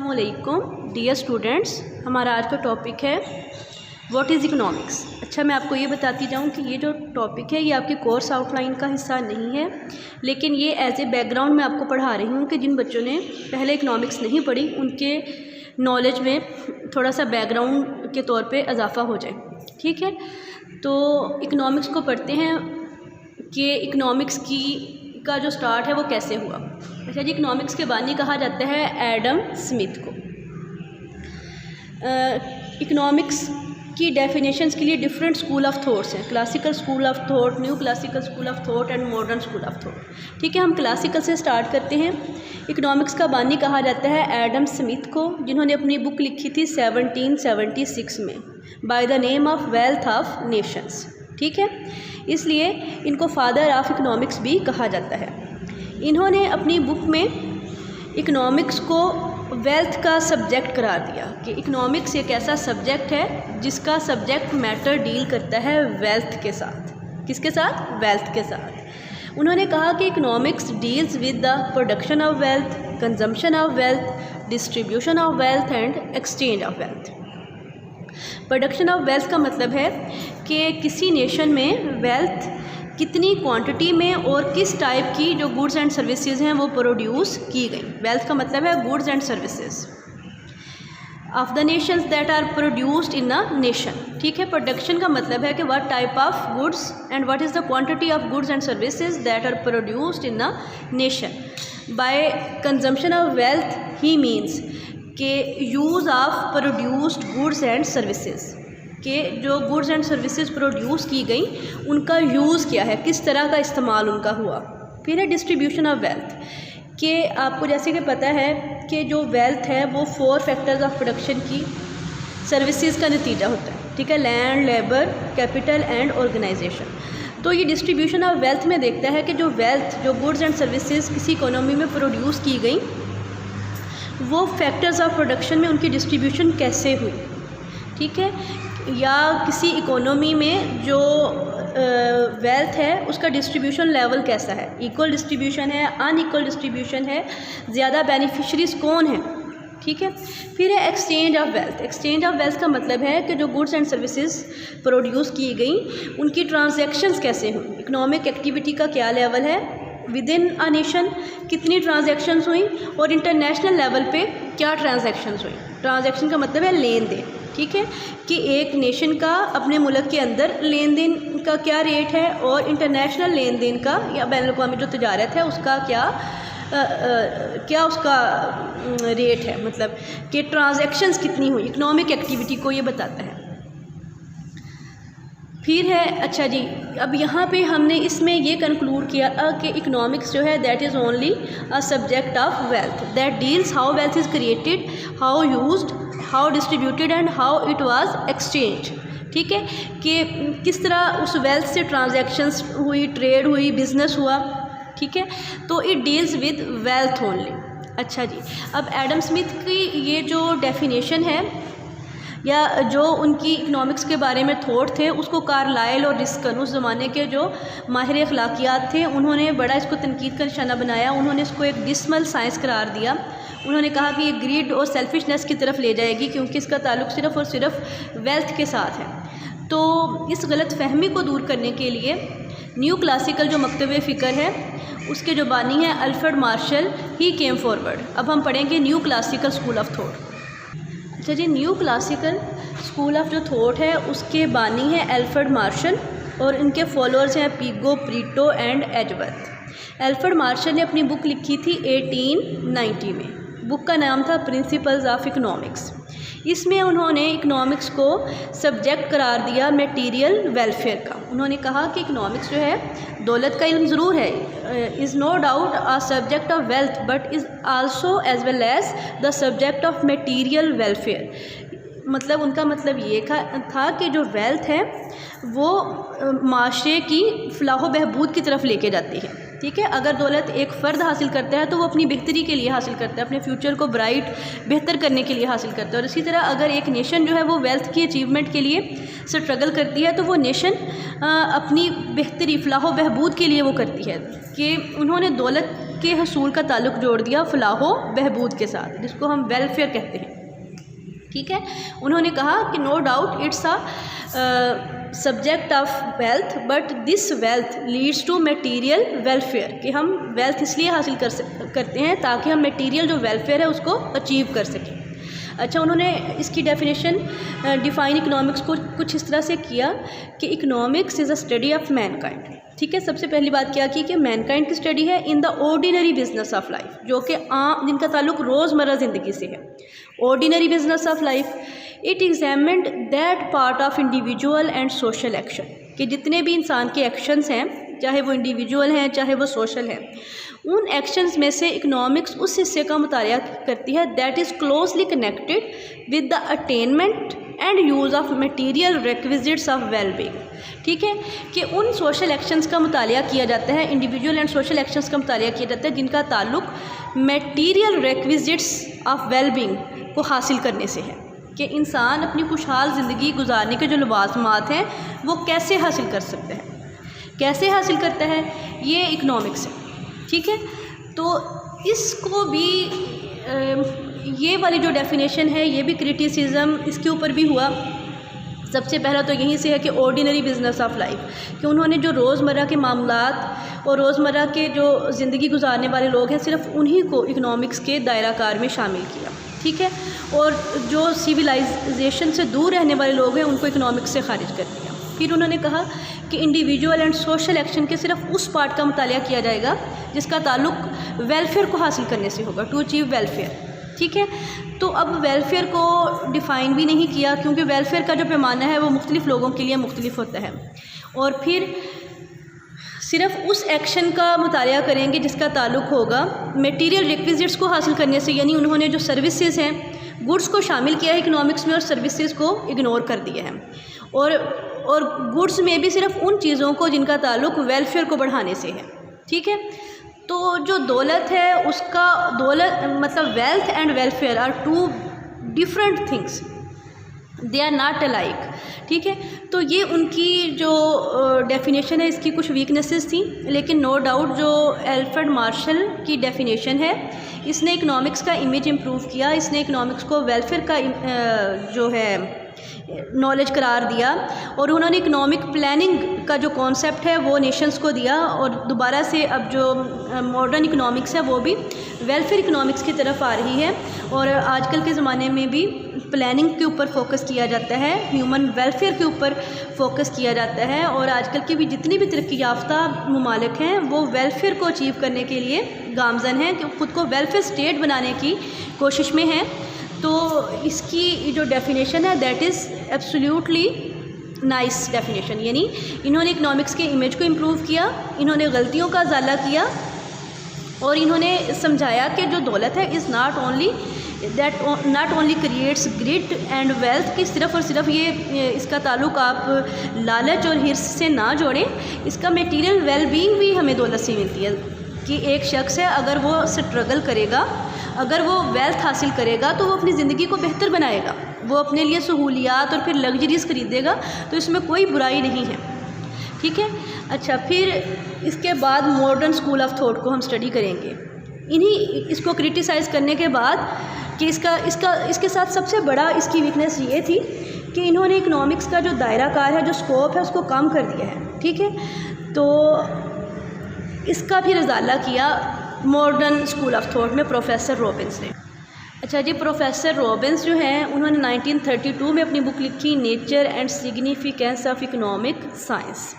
अस्सलामुअलैकुम dear students, हमारा आज का टॉपिक है व्हाट इज़ इकोनॉमिक्स। अच्छा, मैं आपको ये बताती जाऊँ कि ये जो टॉपिक है ये आपके कोर्स आउटलाइन का हिस्सा नहीं है, लेकिन ये एज ए बैकग्राउंड मैं आपको पढ़ा रही हूँ कि जिन बच्चों ने पहले इकोनॉमिक्स नहीं पढ़ी उनके नॉलेज में थोड़ा सा बैकग्राउंड के तौर पे इजाफ़ा हो जाए। ठीक है, तो इकोनॉमिक्स को पढ़ते हैं कि इकोनॉमिक्स का जो स्टार्ट है वो कैसे हुआ। अच्छा जी, इकोनॉमिक्स के बानी कहा जाता है एडम स्मिथ को। इकोनॉमिक्स की डेफिनेशंस के लिए डिफरेंट स्कूल ऑफ थॉट्स हैं, classical school of thought, new classical school of thought and modern school of thought. ठीक है, हम क्लासिकल से स्टार्ट करते हैं। इकोनॉमिक्स का बानी कहा जाता है एडम स्मिथ को, जिन्होंने अपनी बुक लिखी थी 1776 में by the name of wealth of Nations. ठीक है, इसलिए इनको फादर ऑफ इकोनॉमिक्स भी कहा जाता है। इन्होंने अपनी बुक में इकोनॉमिक्स को वेल्थ का सब्जेक्ट करार दिया कि इकोनॉमिक्स एक ऐसा सब्जेक्ट है जिसका सब्जेक्ट मैटर डील करता है वेल्थ के साथ। किसके साथ? वेल्थ के साथ। उन्होंने कहा कि economics deals with the production of wealth, consumption of wealth, distribution of wealth and exchange of wealth. Production of wealth का मतलब है कि किसी नेशन में वेल्थ कितनी क्वांटिटी में और किस टाइप की जो गुड्स एंड सर्विसेज हैं वो प्रोड्यूस की गई। वेल्थ का मतलब है goods and services of the nations that are produced in a nation. ठीक है, प्रोडक्शन का मतलब है कि what type of goods and what is the quantity of goods and services that are produced in a nation. By consumption of wealth he means के use of produced goods and services, के जो goods and services produce की गई उनका use क्या है, किस तरह का इस्तेमाल उनका हुआ। फिर है डिस्ट्रीब्यूशन ऑफ वेल्थ, कि आपको जैसे कि पता है कि जो वेल्थ है वो 4 फैक्टर्स ऑफ प्रोडक्शन की सर्विसेज का नतीजा होता है। ठीक है, land, labour, capital and organisation. तो ये डिस्ट्रीब्यूशन ऑफ वेल्थ में देखता है कि जो वेल्थ, जो गुड्स एंड सर्विसेज किसी इकोनॉमी में प्रोड्यूस की गई वो फैक्टर्स ऑफ प्रोडक्शन में उनकी डिस्ट्रीब्यूशन कैसे हुई। ठीक है, या किसी इकोनॉमी में जो वेल्थ है उसका डिस्ट्रीब्यूशन लेवल कैसा है, इक्वल डिस्ट्रीब्यूशन है, अनइक्वल डिस्ट्रीब्यूशन है, ज़्यादा बेनिफिशरीज कौन है। ठीक है, फिर है exchange of wealth. Exchange of wealth का मतलब है कि जो गुड्स एंड सर्विसेज प्रोड्यूस की गई उनकी ट्रांजैक्शंस कैसे हुई, इकोनॉमिक एक्टिविटी का क्या लेवल है विद इन अ नेशन, कितनी ट्रांजैक्शंस हुई और इंटरनेशनल लेवल पे क्या ट्रांजैक्शंस हुई। ट्रांजैक्शन का मतलब है लेन देन। ठीक है, कि एक नेशन का अपने मुल्क के अंदर लेन देन का क्या रेट है और इंटरनेशनल लेन देन का या बैनुल-अक़वामी जो तिजारत है उसका क्या उसका रेट है, मतलब कि ट्रांजैक्शंस कितनी हुई। इकोनॉमिक एक्टिविटी को ये बताता है। फिर है, अच्छा जी, अब यहाँ पे हमने इसमें ये कंक्लूड किया कि इकोनॉमिक्स जो है that is only a subject of wealth that deals how wealth is created, how used, how distributed and how it was exchange. ठीक है, कि किस तरह उस वेल्थ से ट्रांजैक्शंस हुई, ट्रेड हुई, बिजनेस हुआ। ठीक है, तो it deals with wealth only. अच्छा जी, अब एडम स्मिथ की ये जो डेफिनेशन है या जो उनकी इकोनॉमिक्स के बारे में थॉट थे उसको कार्लाइल और रिस्कन, उस ज़माने के जो माहिर अखलाकियात थे, उन्होंने बड़ा इसको तनकीद का निशाना बनाया। उन्होंने इसको एक डिसमल साइंस करार दिया। उन्होंने कहा कि ये ग्रीड और सेल्फिशनेस की तरफ ले जाएगी क्योंकि इसका ताल्लुक़ सिर्फ़ और सिर्फ वेल्थ के साथ है। तो इस गलत फहमी को दूर करने के लिए न्यू क्लासिकल जो मकतब फ़िक्र है उसके जो बानी हैं अल्फ्रेड मार्शल, ही केम फॉरवर्ड। अब हम पढ़ेंगे new classical school of thought. अच्छा जी, न्यू क्लासिकल स्कूल ऑफ जो थॉट है उसके बानी हैं अल्फ्रेड मार्शल और इनके फॉलोअर्स हैं Pigou, Pareto and Edgeworth. Alfred Marshall ने अपनी बुक लिखी थी 1890 में। बुक का नाम था प्रिंसिपल्स ऑफ इकोनॉमिक्स। इसमें उन्होंने इकोनॉमिक्स को सब्जेक्ट करार दिया मटेरियल वेलफेयर का। उन्होंने कहा कि इकोनॉमिक्स जो है दौलत का इल्म ज़रूर है, is no doubt a subject of wealth but is also as well as the subject of material welfare. मतलब उनका मतलब ये था कि जो वेल्थ है वो माशरे की फलाह बहबूद की तरफ लेके जाती है। ठीक है, अगर दौलत एक फ़र्द हासिल करता है तो वो अपनी बेहतरी के लिए हासिल करता है, अपने फ्यूचर को ब्राइट बेहतर करने के लिए हासिल करता है। और इसी तरह अगर एक नेशन जो है वो वेल्थ की अचीवमेंट के लिए स्ट्रगल करती है तो वो नेशन अपनी बेहतरी, फलाह बहबूद के लिए वो करती है। कि उन्होंने दौलत के हसूल का ताल्लुक़ जोड़ दिया फलाहो बहबूद के साथ, जिसको हम वेलफेयर कहते हैं। ठीक है, उन्होंने कहा कि no doubt it's a subject of wealth but this wealth leads to material welfare, कि हम वेल्थ इसलिए हासिल करते हैं ताकि हम मटेरियल जो वेलफेयर है उसको अचीव कर सकें। अच्छा, उन्होंने इसकी डेफिनेशन डिफ़ाइन इकोनॉमिक्स को कुछ इस तरह से किया कि economics is a study of Mankind. ठीक है, सबसे पहली बात क्या की कि मैनकाइंड की स्टडी है in the ordinary business of life, जो कि आम जिनका ताल्लुक रोज़मर्रा ज़िंदगी से है। Ordinary business of life, it examined that part of individual and social action, कि जितने भी इंसान के एक्शंस हैं, चाहे वो इंडिविजुअल हैं चाहे वो सोशल हैं, उन एक्शंस में से इकोनॉमिक्स उस हिस्से का मुतालिया करती है that is closely connected with the attainment and use of material requisites of wellbeing. ठीक है, कि उन सोशल एक्शंस का मुतालिया किया जाता है, इंडिविजुअल एंड सोशल एक्शंस का मुतालिया किया जाता है जिनका ताल्लुक मटीरियल रिक्विजिट्स ऑफ वेलबींग को हासिल करने से है, कि इंसान अपनी खुशहाल ज़िंदगी गुजारने के जो लवाज़मात हैं वो कैसे हासिल कर सकते हैं, कैसे हासिल करता है, ये इकोनॉमिक्स है। ठीक है, तो इसको भी ये वाली जो डेफिनेशन है ये भी क्रिटिसिज्म इसके ऊपर भी हुआ। सबसे पहला तो यहीं से है कि ऑर्डिनरी बिजनेस ऑफ लाइफ, कि उन्होंने जो रोज़मर्रा के मामलात और रोज़मर्रा के जो ज़िंदगी गुजारने वाले लोग हैं सिर्फ उन्हीं को इकोनॉमिक्स के दायरा कार में शामिल किया। ठीक है, और जो सिविलाइजेशन से दूर रहने वाले लोग हैं उनको इकोनॉमिक्स से खारिज कर दिया। फिर उन्होंने कहा कि इंडिविजुअल एंड सोशल एक्शन के सिर्फ उस पार्ट का मुतालिया किया जाएगा जिसका ताल्लुक वेलफेयर को हासिल करने से होगा, टू अचीव वेलफेयर। ठीक है, तो अब वेलफेयर को डिफ़ाइन भी नहीं किया, क्योंकि वेलफेयर का जो पैमाना है वो मुख्तलिफ़ लोगों के लिए मुख्तलिफ होता है। और फिर सिर्फ उस एक्शन का मुतालिया करेंगे जिसका ताल्लुक होगा मटेरियल रिक्विजिट्स को हासिल करने से, यानी उन्होंने जो सर्विसेज हैं, गुड्स को शामिल किया है इकोनॉमिक्स में और सर्विसेज को इग्नोर कर दिया है। और गुड्स में भी सिर्फ उन चीज़ों को जिनका ताल्लुक वेलफेयर को बढ़ाने से है। ठीक है, तो जो दौलत है उसका मतलब wealth and welfare are two different things, they are not alike. ठीक है, तो ये उनकी जो डेफिनेशन है इसकी कुछ वीकनेसेस थी, लेकिन नो डाउट जो एल्फ्रेड मार्शल की डेफिनेशन है इसने इकोनॉमिक्स का इमेज इम्प्रूव किया, इसने इकोनॉमिक्स को वेलफेयर का जो है नॉलेज करार दिया, और उन्होंने इकोनॉमिक प्लानिंग का जो कॉन्सेप्ट है वो नेशंस को दिया, और दोबारा से अब जो मॉडर्न इकोनॉमिक्स है वो भी वेलफेयर इकोनॉमिक्स की तरफ आ रही है। और आजकल के ज़माने में भी प्लानिंग के ऊपर फोकस किया जाता है, ह्यूमन वेलफेयर के ऊपर फोकस किया जाता है, और आजकल के भी जितनी भी तरक्की याफ्ता ममालिक हैं वो वेलफेयर को अचीव करने के लिए गामज़न हैं, कि खुद को वेलफेयर स्टेट बनाने की कोशिश में हैं। तो इसकी जो डेफिनेशन है that is absolutely nice definition, यानी इन्होंने इकोनॉमिक्स के इमेज को इम्प्रूव किया, इन्होंने गलतियों का ज़ाला किया, और इन्होंने समझाया कि जो दौलत है is not only creates grid and wealth, कि सिर्फ़ और सिर्फ ये इसका ताल्लुक आप लालच और हिर्स से ना जोड़ें, इसका मटेरियल वेलबींग भी हमें दौलत से मिलती है। कि एक शख्स है अगर वो स्ट्रगल करेगा, अगर वो वेल्थ हासिल करेगा तो वो अपनी ज़िंदगी को बेहतर बनाएगा, वो अपने लिए सहूलियात और फिर लग्जरीज़ ख़रीदेगा, तो इसमें कोई बुराई नहीं है। ठीक है, अच्छा, फिर इसके बाद मॉडर्न स्कूल ऑफ थॉट को हम स्टडी करेंगे। इसको क्रिटिसाइज़ करने के बाद कि इसके साथ सबसे बड़ा इसकी वीकनेस ये थी कि इन्होंने इकोनॉमिक्स का जो दायरा कार है, जो स्कोप है, उसको कम कर दिया है। ठीक है, तो इसका भी रज़ाला किया मॉडर्न स्कूल ऑफ थॉट में प्रोफेसर रॉबिन्स ने। अच्छा जी, प्रोफेसर रॉबिन्स जो हैं उन्होंने 1932 में अपनी बुक लिखी nature and significance of economic science.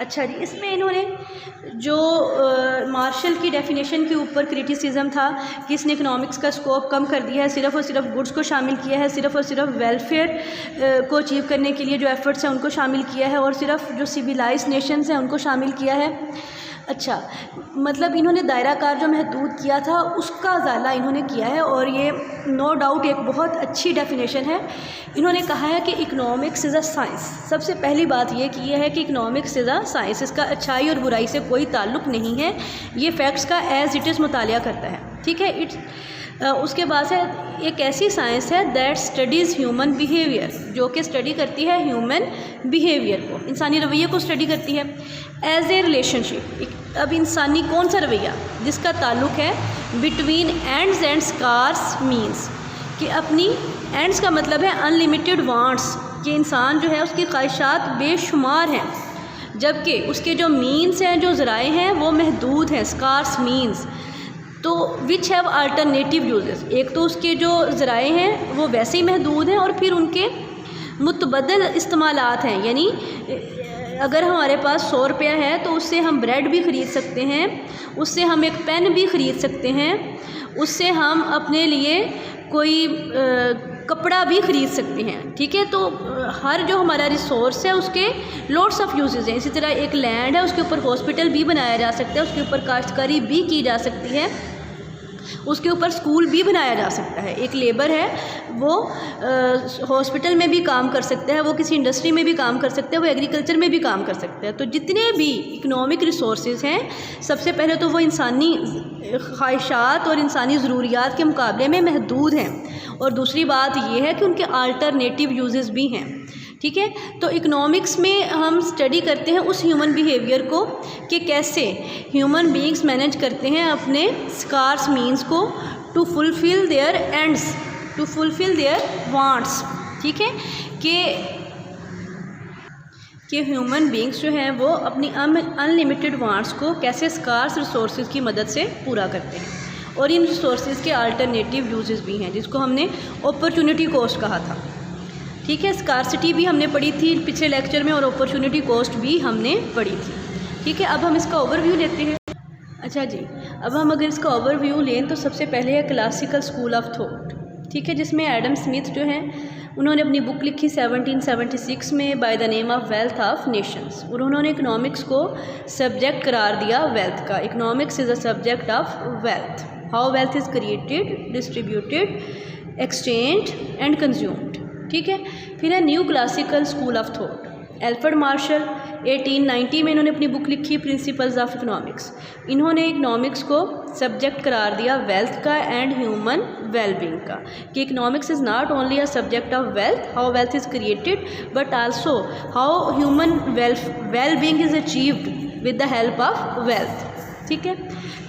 अच्छा जी, इसमें इन्होंने जो मार्शल की डेफिनेशन के ऊपर क्रिटिसिज्म था कि इसने इकोनॉमिक्स का स्कोप कम कर दिया है, सिर्फ़ और सिर्फ गुड्स को शामिल किया है, सिर्फ़ और सिर्फ वेलफेयर को अचीव करने के लिए जो एफ़र्ट्स हैं उनको शामिल किया है, और सिर्फ जो सिविलाइज्ड नेशंस हैं उनको शामिल किया है। अच्छा, मतलब इन्होंने दायरा कार जो महदूद किया था उसका ज़ाला इन्होंने किया है, और ये नो डाउट एक बहुत अच्छी डेफिनेशन है। इन्होंने कहा है कि इकोनॉमिक्स इज़ अ साइंस। सबसे पहली बात ये कि यह है कि इकोनॉमिक्स इज़ अ साइंस, इसका अच्छाई और बुराई से कोई ताल्लुक़ नहीं है, ये फैक्ट्स का एज़ इट इज़ मुतालिया करता है। ठीक है, उसके बाद से एक ऐसी साइंस है दैट स्टडीज़ ह्यूमन बिहेवियर, जो कि स्टडी करती है ह्यूमन बिहेवियर को, इंसानी रवैये को स्टडी करती है। एज ए रिलेशनशिप, अब इंसानी कौन सा रवैया जिसका ताल्लुक है between ends and scarce means, कि अपनी एंड्स का मतलब है अनलिमिटेड वांट्स, कि इंसान जो है उसकी ख्वाहिशात बेशुमार हैं, जबकि उसके जो मीन्स हैं, जो ज़राए हैं वो महदूद हैं, स्कार्स मीन्स, तो विच हैव अल्टरनेटिव यूजेस। एक तो उसके जो ज़राए हैं वो वैसे ही महदूद हैं और फिर उनके मुतबदल इस्तेमालात हैं, यानी अगर हमारे पास 100 रुपया है तो उससे हम ब्रेड भी ख़रीद सकते हैं, उससे हम एक पेन भी ख़रीद सकते हैं, उससे हम अपने लिए कोई कपड़ा भी ख़रीद सकते हैं। ठीक है, तो हर जो हमारा रिसोर्स है उसके लॉट्स ऑफ यूजेस हैं। इसी तरह एक लैंड है, उसके ऊपर हॉस्पिटल भी बनाया जा सकता है, उसके ऊपर काश्तकारी भी की जा सकती है, उसके ऊपर स्कूल भी बनाया जा सकता है। एक लेबर है वो हॉस्पिटल में भी काम कर सकता है, वो किसी इंडस्ट्री में भी काम कर सकता है, वो एग्रीकल्चर में भी काम कर सकता है। तो जितने भी इकनॉमिक रिसोर्सेज हैं, सबसे पहले तो वो इंसानी ख्वाहिशात और इंसानी ज़रूरियात के मुकाबले में महदूद हैं, और दूसरी बात ये है कि उनके अल्टरनेटिव यूजेस भी हैं। ठीक है, तो इकोनॉमिक्स में हम स्टडी करते हैं उस ह्यूमन बिहेवियर को कि कैसे ह्यूमन बीइंग्स मैनेज करते हैं अपने स्कार्स मीन्स को to fulfil their ends, to fulfil their wants. ठीक है, कि ह्यूमन बीइंग्स जो हैं वो अपनी अनलिमिटेड वांट्स को कैसे स्कार्स रिसोर्सेज की मदद से पूरा करते हैं, और इन रिसोर्सेज के अल्टरनेटिव यूजेस भी हैं, जिसको हमने अपॉर्चुनिटी कॉस्ट कहा था। ठीक है, स्कार्सिटी भी हमने पढ़ी थी पिछले लेक्चर में, और अपॉर्चुनिटी कॉस्ट भी हमने पढ़ी थी। ठीक है, अब हम इसका ओवरव्यू लेते हैं। अच्छा जी, अब हम अगर इसका ओवरव्यू लें तो सबसे पहले है क्लासिकल स्कूल ऑफ थॉट। ठीक है, जिसमें एडम स्मिथ जो हैं उन्होंने अपनी बुक लिखी 1776 में by the name of wealth of Nations, और उन्होंने इकनॉमिक्स को सब्जेक्ट करार दिया वेल्थ का। Economics is a subject of wealth, how wealth is created, distributed, exchange and consumed. ठीक है, फिर है new classical school of thought. Alfred Marshall 1890 में इन्होंने अपनी बुक लिखी प्रिंसिपल्स ऑफ इकनॉमिक्स। इन्होंने इकनॉमिक्स को सब्जेक्ट करार दिया वेल्थ का एंड ह्यूमन वेलबींग का, कि economics is not only a subject of wealth, how wealth is created, but also how human wellbeing is achieved with the help of wealth. ठीक है,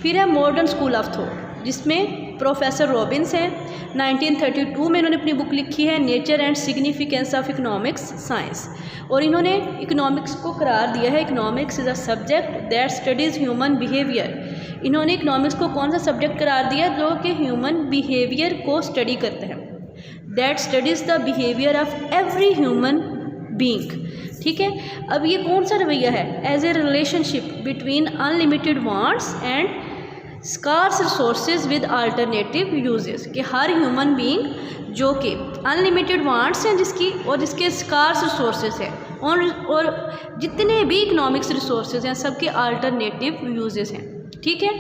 फिर है मॉडर्न स्कूल ऑफ थॉट, जिसमें professor Robins हैं। 1932 में इन्होंने अपनी बुक लिखी है nature and significance of economics science, और इन्होंने इकनॉमिक्स को करार दिया है economics is a subject that studies human behaviour. इन्होंने इकनॉमिक्स को कौन सा सब्जेक्ट करार दिया, जो कि ह्यूमन बिहेवियर को स्टडी करता है, that studies the behaviour of every human being. ठीक है, अब ये कौन सा रवैया है, as a relationship between unlimited wants and scarce resources with alternative uses, कि हर ह्यूमन बीइंग जो कि अनलिमिटेड वांट्स हैं जिसकी, और जिसके स्कार्स रिसोर्सेज हैं, और जितने भी इकनॉमिक्स रिसोर्सेज हैं सबके अल्टरनेटिव यूजेस हैं। ठीक है,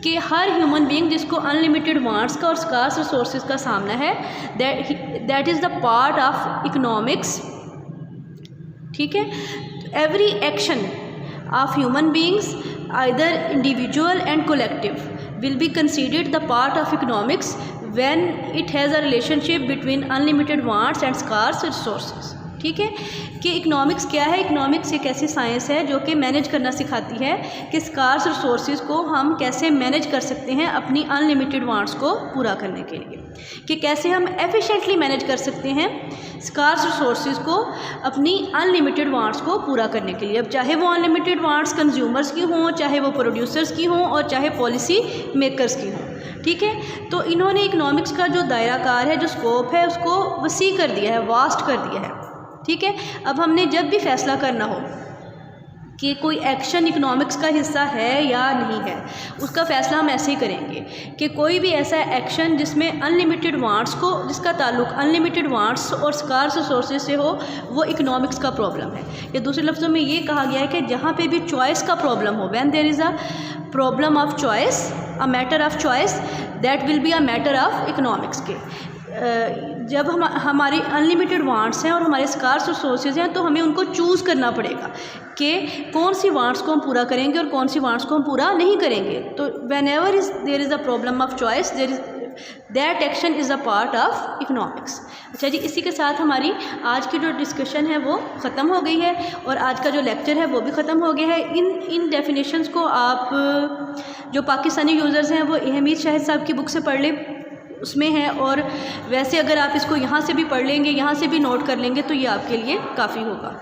कि हर ह्यूमन बीइंग जिसको अनलिमिटेड वांट्स का और स्कार्स रिसोर्सेज का सामना है, that is the part of economics. ठीक है, every action of human beings, either individual and collective, will be considered the part of economics when it has a relationship between unlimited wants and scarce resources। ठीक है, कि economics क्या है, economics एक ऐसी science है जो कि मैनेज करना सिखाती है कि स्कार्स रिसोर्सेज को हम कैसे मैनेज कर सकते हैं अपनी अनलिमिटेड वांट्स को पूरा करने के लिए, कि कैसे हम एफिशिएंटली मैनेज कर सकते हैं स्कार्स रिसोर्सेज को अपनी अनलिमिटेड वांट्स को पूरा करने के लिए। अब चाहे वो अनलिमिटेड वांट्स कंज्यूमर्स की हों, चाहे वो प्रोड्यूसर्स की हों, और चाहे पॉलिसी मेकर्स की हों। ठीक है, तो इन्होंने इकनॉमिक्स का जो दायराकार है, जो स्कोप है, उसको वसी कर दिया है, वास्ट कर दिया है। ठीक है, अब हमने जब भी फैसला करना हो कि कोई एक्शन इकनॉमिक्स का हिस्सा है या नहीं है, उसका फ़ैसला हम ऐसे ही करेंगे कि कोई भी ऐसा एक्शन जिसमें अनलिमिटेड वांट्स को, जिसका ताल्लुक अनलिमिटेड वांट्स और स्कार्स रिसोर्सेज से हो, वो इकनॉमिक्स का प्रॉब्लम है। या दूसरे लफ्ज़ों में ये कहा गया है कि जहाँ पे भी चॉइस का प्रॉब्लम हो, when there is a problem of choice, a matter of choice, that will be a matter of economics के। जब हमारी अनलिमिटेड वांट्स हैं और हमारे स्कार्स रिसोर्सेज हैं, तो हमें उनको चूज़ करना पड़ेगा कि कौन सी वांट्स को हम पूरा करेंगे और कौन सी वांट्स को हम पूरा नहीं करेंगे। तो whenever there is a problem of choice, there is that action is a part of economics. अच्छा जी, इसी के साथ हमारी आज की जो डिस्कशन है वो ख़त्म हो गई है और आज का जो लेक्चर है वो भी ख़त्म हो गया है। इन डेफिनेशंस को आप जो पाकिस्तानी यूज़र्स हैं वो अहमीद शाहिद साहब की बुक से पढ़ लें, उसमें है। और वैसे अगर आप इसको यहाँ से भी पढ़ लेंगे, यहाँ से भी नोट कर लेंगे तो ये आपके लिए काफ़ी होगा।